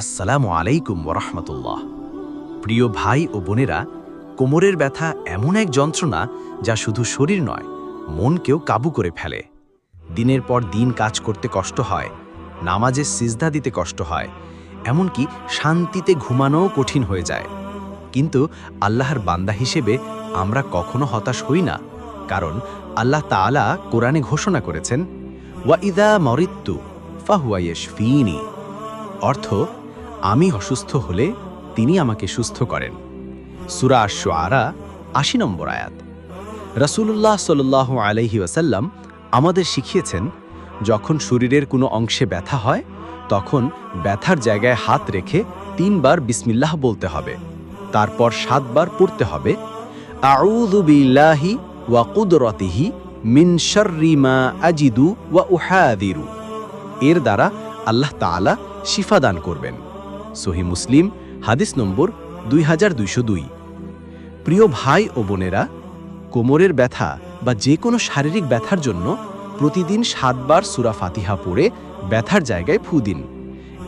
আসসালামু আলাইকুম ওরহমতুল্লাহ। প্রিয় ভাই ও বোনেরা, কোমরের ব্যথা এমন এক যন্ত্রণা যা শুধু শরীর নয়, মনকেও কাবু করে ফেলে। দিনের পর দিন কাজ করতে কষ্ট হয়, নামাজে সিজদা দিতে কষ্ট হয়, এমনকি শান্তিতে ঘুমানোও কঠিন হয়ে যায়। কিন্তু আল্লাহর বান্দা হিসেবে আমরা কখনো হতাশ হই না, কারণ আল্লাহ তাআলা কোরআনে ঘোষণা করেছেন, ওয়া ইযা মরিত্তু ফাহুয়া ইয়াশফিনি, অর্থ আমি অসুস্থ হলে তিনি আমাকে সুস্থ করেন। সূরা আশ-শুআরা ৮০ নম্বর আয়াত। রাসূলুল্লাহ সাল্লাল্লাহু আলাইহি ওয়াসাল্লাম আমাদের শিখিয়েছেন, যখন শরীরের কোনো অংশে ব্যথা হয় তখন ব্যথার জায়গায় হাত রেখে ৩ বার বিসমিল্লাহ বলতে হবে, তারপর ৭ বার পড়তে হবে আউযু বিল্লাহি ওয়া কুদরতিহি মিন শাররি মা আজিদু ওয়া উহাযিরু। এর দ্বারা আল্লাহ তাআলা শিফা দান করবেন। সহিহ মুসলিম হাদিস নম্বর 2202। প্রিয় ভাই ও বোনেরা, কোমরের ব্যথা বা যে কোনো শারীরিক ব্যথার জন্য প্রতিদিন ৭ বার সূরা ফাতিহা পড়ে ব্যথার জায়গায় ফু দিন।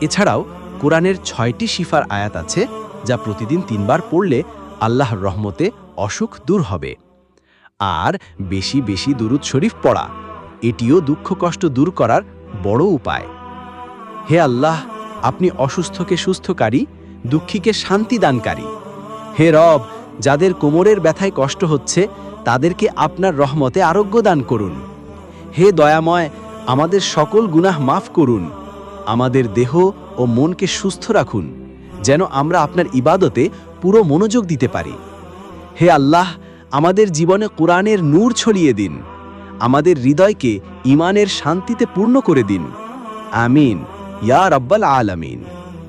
এছাড়াও কোরআনের ৬টি শিফার আয়াত আছে, যা প্রতিদিন ৩ বার পড়লে আল্লাহর রহমতে অসুখ দূর হবে। আর বেশি বেশি দুরূদ শরীফ পড়া, এটিও দুঃখ কষ্ট দূর করার বড় উপায়। হে আল্লাহ, আপনি অসুস্থকে সুস্থকারী, দুঃখীকে শান্তি দানকারী। হে রব, যাদের কোমরের ব্যথায় কষ্ট হচ্ছে তাদেরকে আপনার রহমতে আরোগ্য দান করুন। হে দয়াময়, আমাদের সকল গুনাহ মাফ করুন। আমাদের দেহ ও মনকে সুস্থ রাখুন, যেন আমরা আপনার ইবাদতে পুরো মনোযোগ দিতে পারি। হে আল্লাহ, আমাদের জীবনে কোরআনের নূর ছড়িয়ে দিন। আমাদের হৃদয়কে ঈমানের শান্তিতে পূর্ণ করে দিন। আমিন ইয়া রাব্বাল আলামিন।